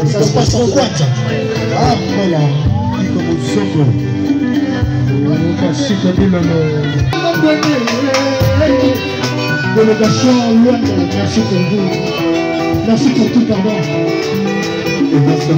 Ça se passe en quoi ça? Ah voilà, il commence délégation Luanda, merci pour vous. Merci pour tout, pardon. Et merci à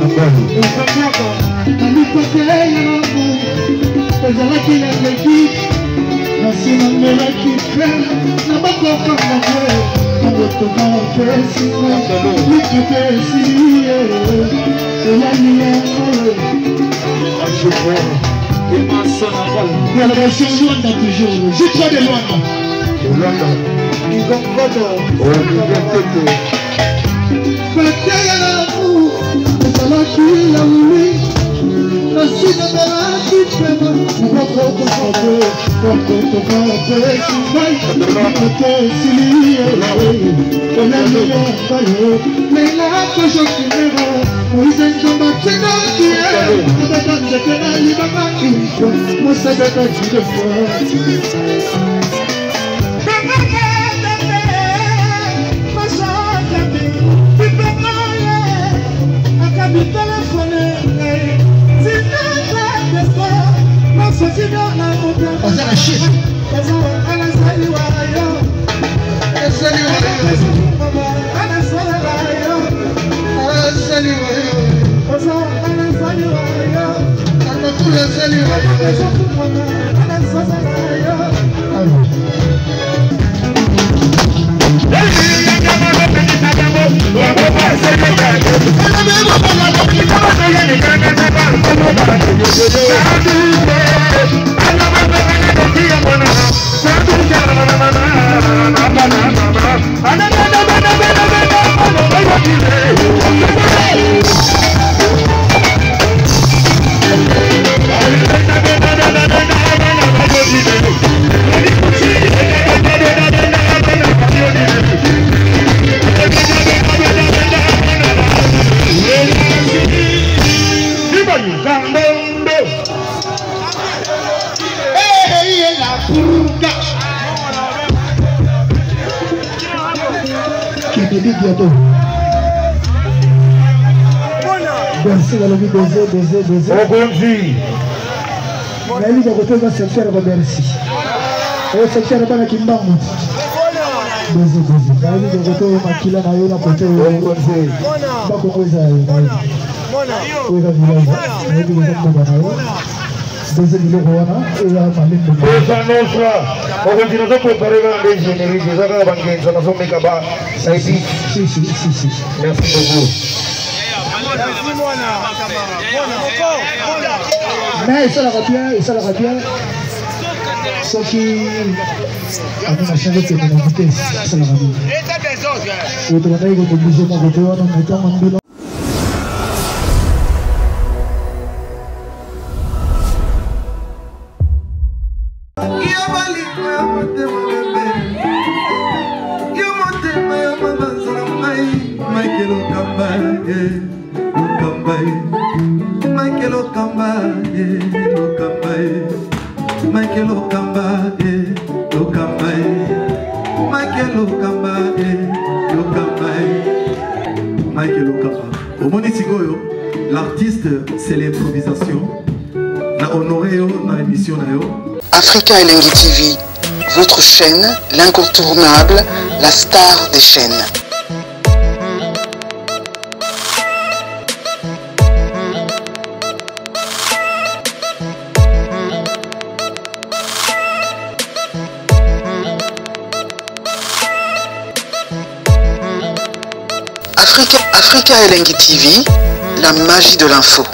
Merci à la vie baiser. La vie de côté va se faire remercier. Et se faire pas la kimbango. Baiser. La vie de côté makila na yo na côté baiser. Ba ko koza yo. Oui, la vie. La vie de côté na yo. Baiser ni loko wana et ya malembe. Esa nostra. O continua a preparer les génériques, ça va banquer, ça va sommer kaba. Si. Merci beaucoup. Mais ça la bien. Ce qui a changé de vitesse, ça la bien. Et tu vas être obligé de mettre en mettant L'artiste, c'est l'improvisation. Na honoré na émission na yo. Africa Elengi TV, votre chaîne, l'incontournable, la star des chaînes. Africa Elengi TV, la magie de l'info.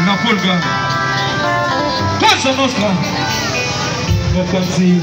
La polga. Cosa nostra. Vacanzi.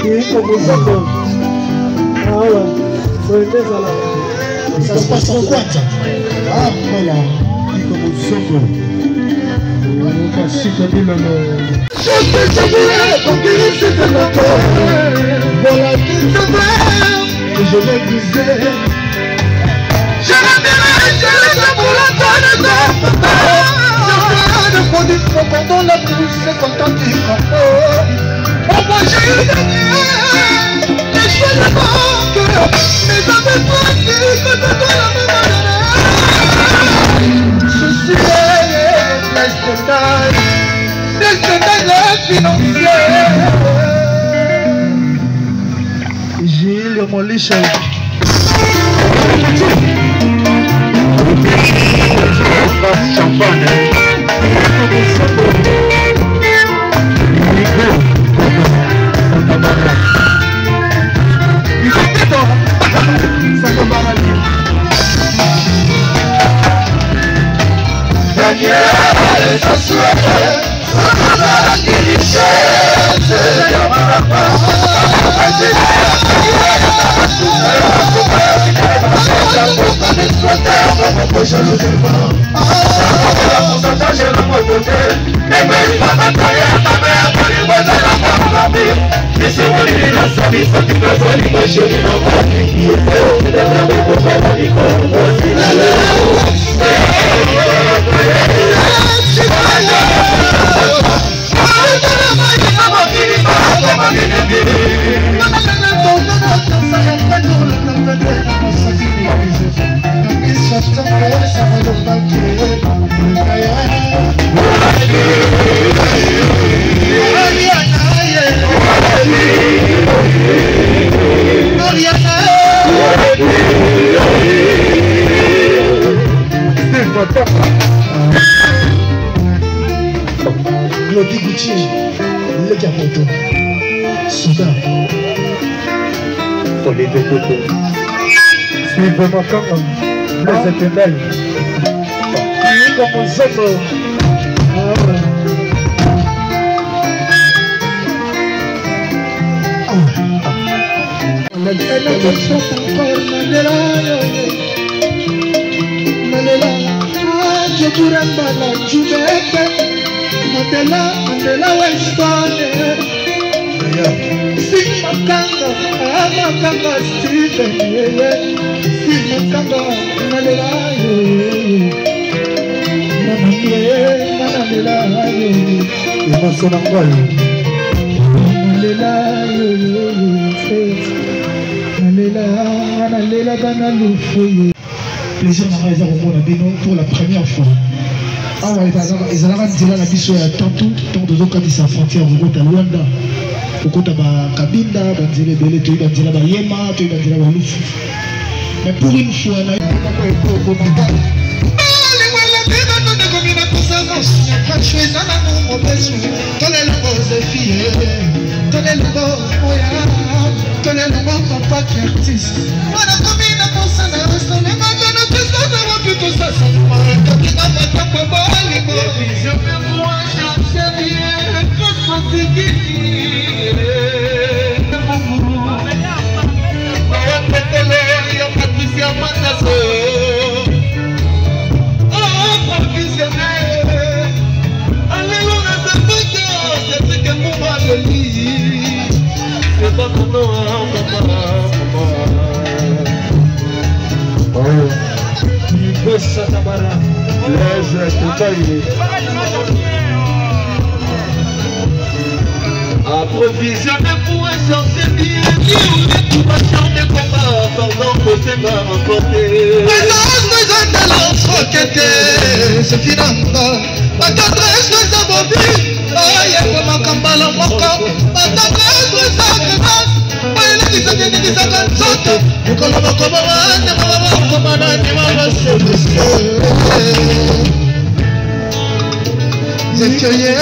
Iko Muzongo. Awa, kuendeza la. Ça se passe en quoi? Ah, voilà. Iko Muzongo. On va chier le nom. Je t'ai salué, pour que c'était le corps. Voilà qui se fait. Et je l'ai brisé. Je l'aimerai, je l'ai pour la tonne de je produis trop content, la bouche, c'est content du rapport. Oh, moi j'ai eu des choix de manque, mais avec toi, c'est que de toi la même je suis le financier. Gilles, mon liche. Champagne. Glody Gucci, le Capoto, Souda. Pour les deux côtés. Suivez-moi comme les éternels. Comme un zéro. Mandela Weston Sing Makanga Makanga Stephen Sing Makanga Mandela Mandela Mandela plaisir pour la première fois. Ah ouais, ils allaient dire la mission à tantôt, tant de autres qui sont frontières, vous êtes à Luanda, vous êtes à Kabinda, vous êtes à Belé, vous êtes à Yema, vous êtes à Lufu. Mais pour une fois, on a approvisionné pour un sorcier bien dit ou des coupations de combat pendant que c'est ma rencontré présence de l'enfroqueté c'est finanga patadresse de Zabobi aïe pour ma kambala moko patadresse de Zagrenas aïe qui se dit qui s'appelle Soto et qu'on va comment c'est que y'a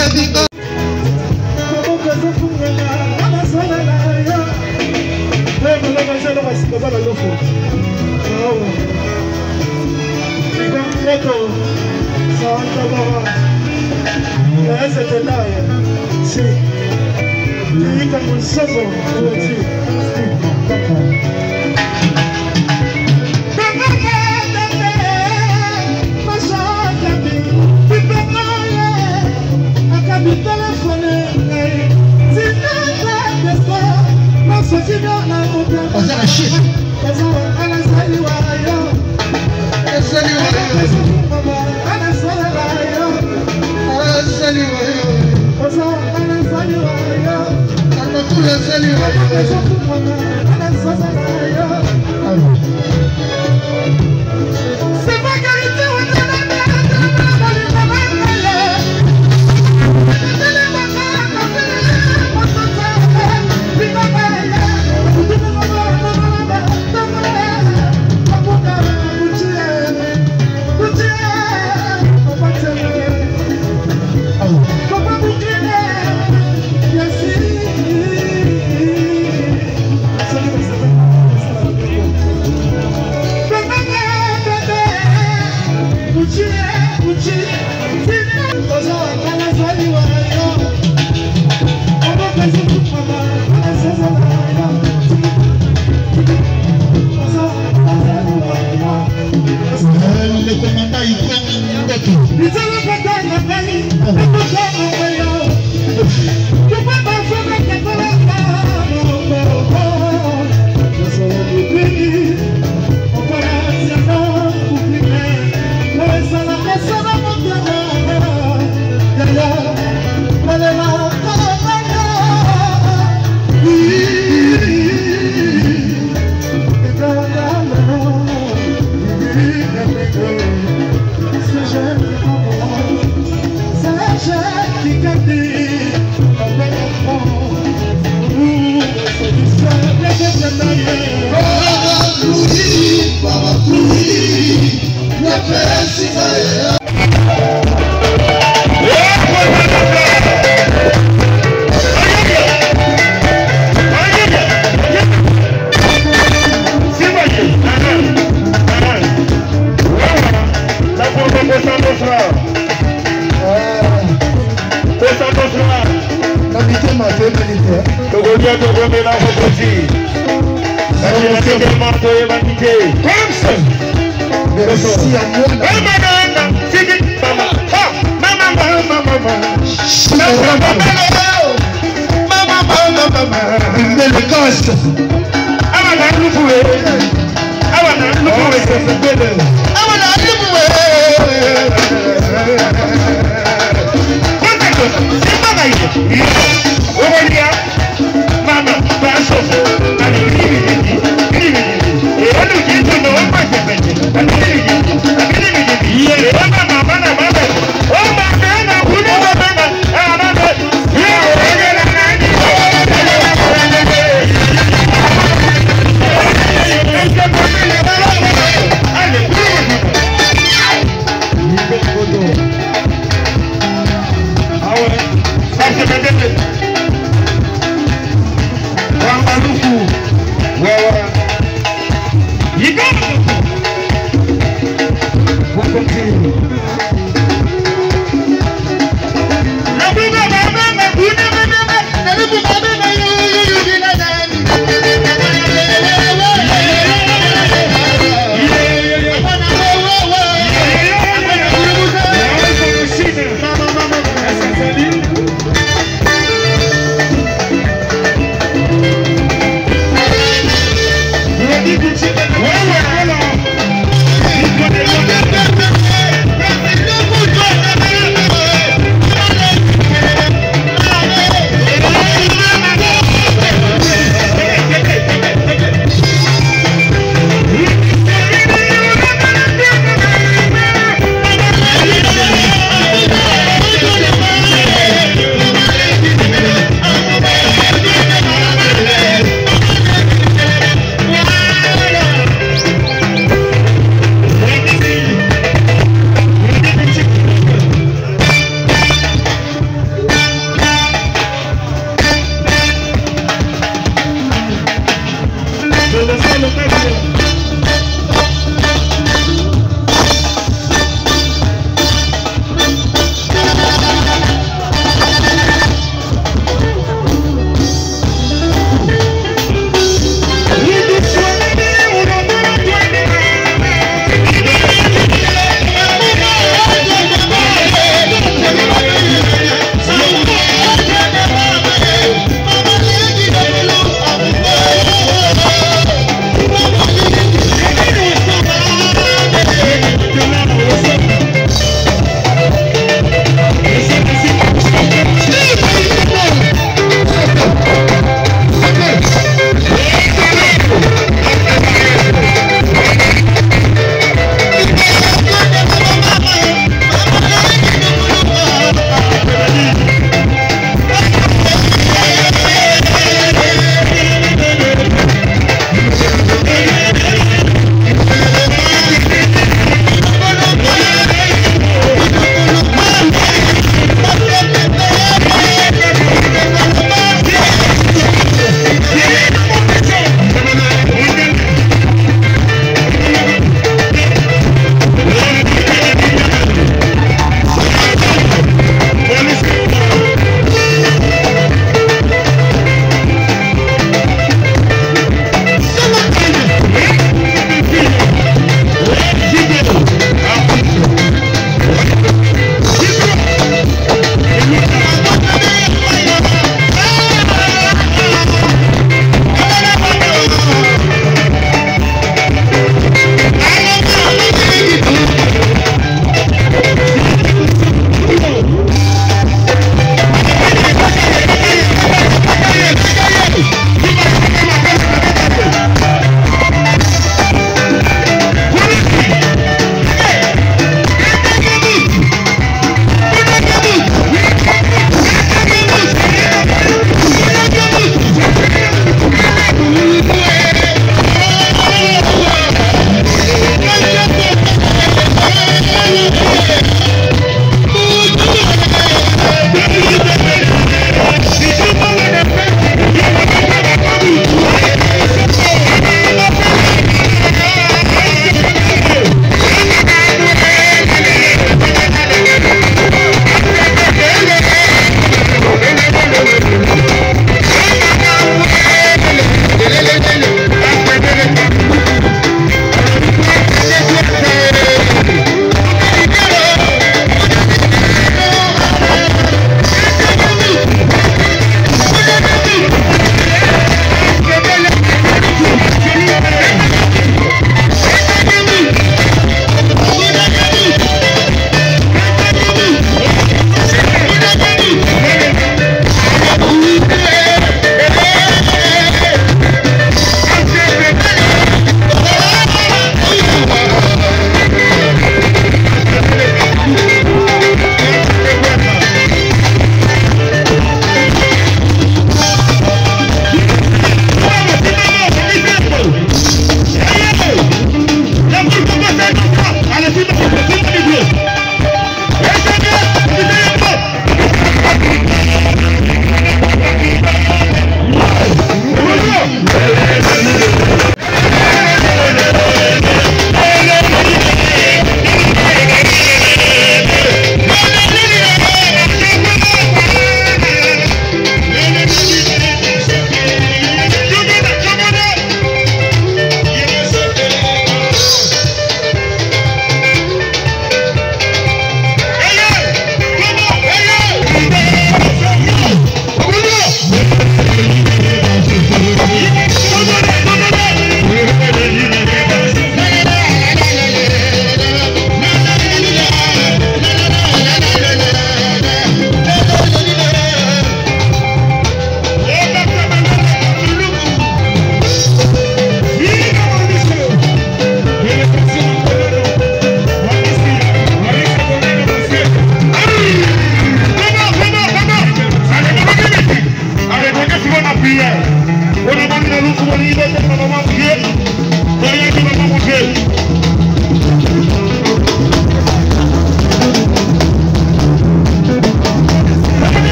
Aleluya.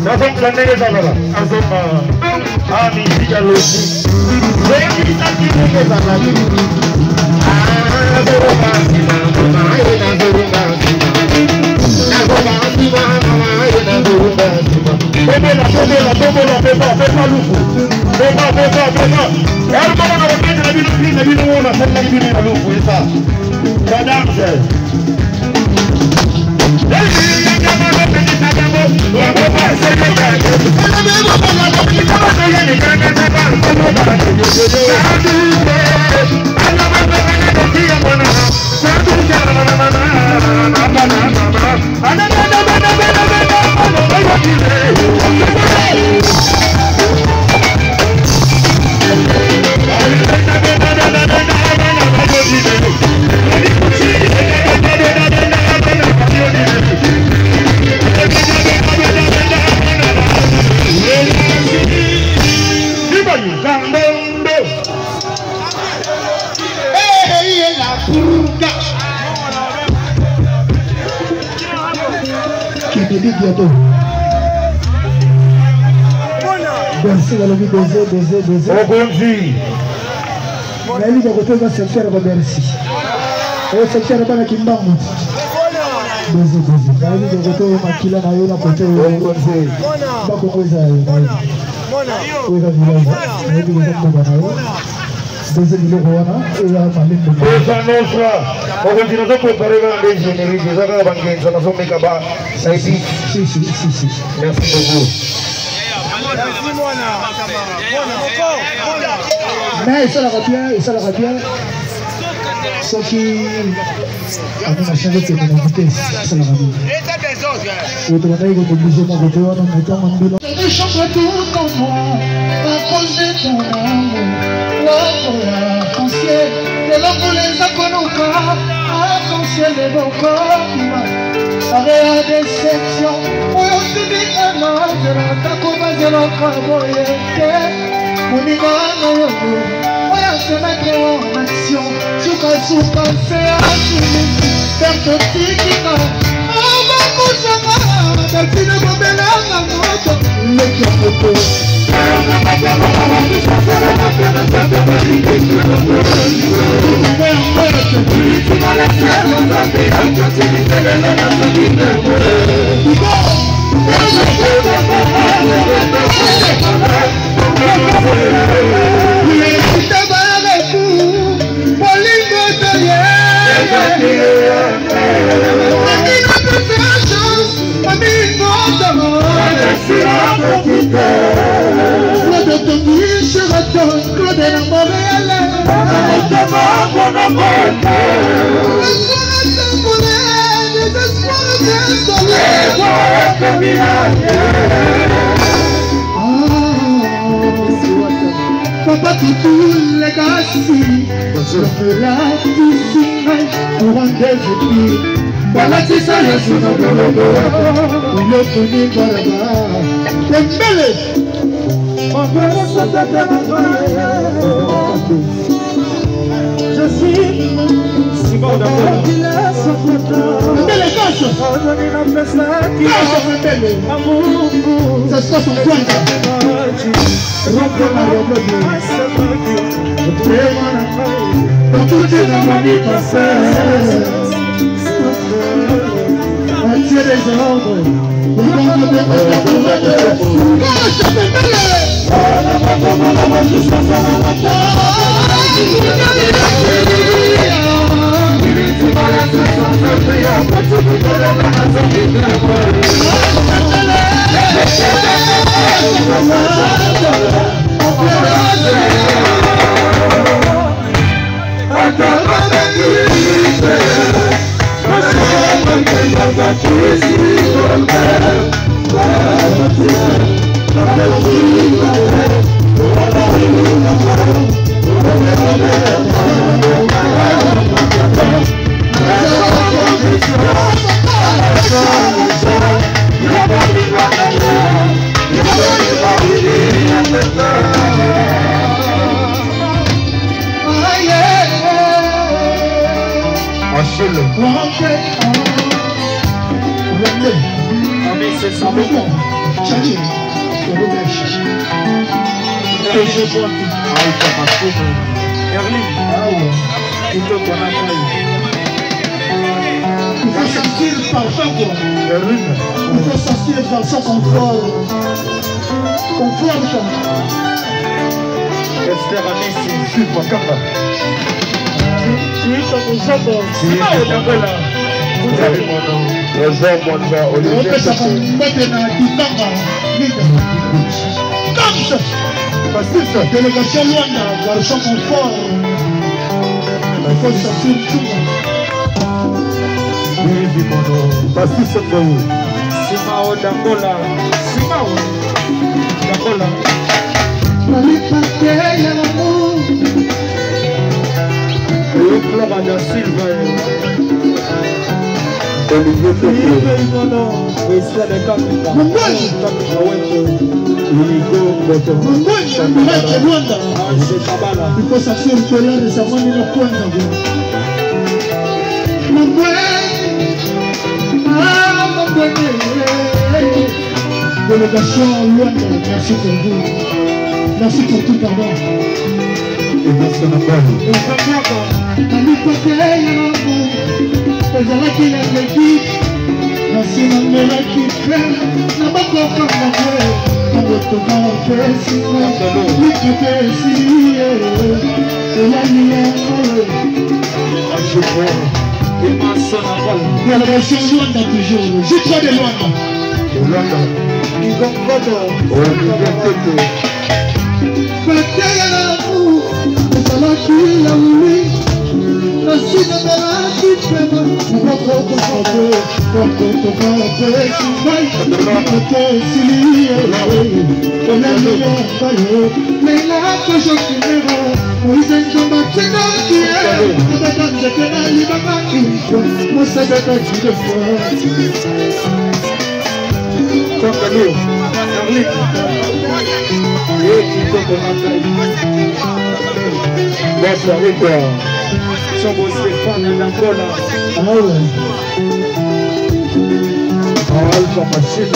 Nasong planege sana asoma ami dijalosi wengi sakini sana bientôt. Merci dans le vie baiser. Mais lui, de côté, va se faire merci. Et se faire pas la kimbangu. Baiser. Mais lui, de côté, ma kila na yo na côté. Ba ko za yo. Oui, va village. Mais lui, de côté na yo. Baiser le roi et ya famille. Esa nostra. O continuo preparare le ingegnerie, ça va banquer, ça nous met là-bas. Ça ici. Si. Merci beaucoup. Mais ça la bien. Ce qui a changé de vitesse, ça la bien. Et tu vas être obligé de te voir en mettant un bilan. Je chante tout en moi, à cause de ton amour. L'arc-en-ciel, de l'homme les akonoka, arc-en-ciel de mon corps. Area déception, oyo tubikana, zela takoma zela kaboyete. Monimano yoyo, oya se mettre en action. Suka c'est assumé, perte tikika. Ava kushanga, delphine bobela na moto. Leki apoto. Claude de Montréal. Papa Toutou Legacy, je la piscine pour un désir. Voilà c'est ça le son de l'ogo. Il est connu par là-bas. C'est belle. Je suis Simon d'abord. Ça se passe en quoi? Dans toutes les harmonies passées, attirer les ordres. c'est ça, bon. Charlie, c'est le mec. Il faut sortir par ça, quoi. Il faut sortir par ça, confort. Confort, ça. Esther Anisi, super capa. Tu es comme ça, quoi. C'est pas au niveau là. Vous avez mon nom. Réserve mon nom. On peut s'appeler maintenant Kitanga. Comme ça. Parce que ça. Délégation Luanda, garçon confort. Il faut sortir tout. Oui, mon nom. Parce que c'est pour vous. Simao d'Angola. Simao d'Angola. Le club da Silva. Olivier Tokyo. Esse é capitão. Il faut s'assurer que là, les savants ne point délégation Luanda, merci pour vous. Merci pour tout, pardon. Et dans son appel. Délégation Luanda toujours. J'ai trois de Luanda. Bonsoir, Victor. Somos Stéphane d'Angola. Alpha Machine.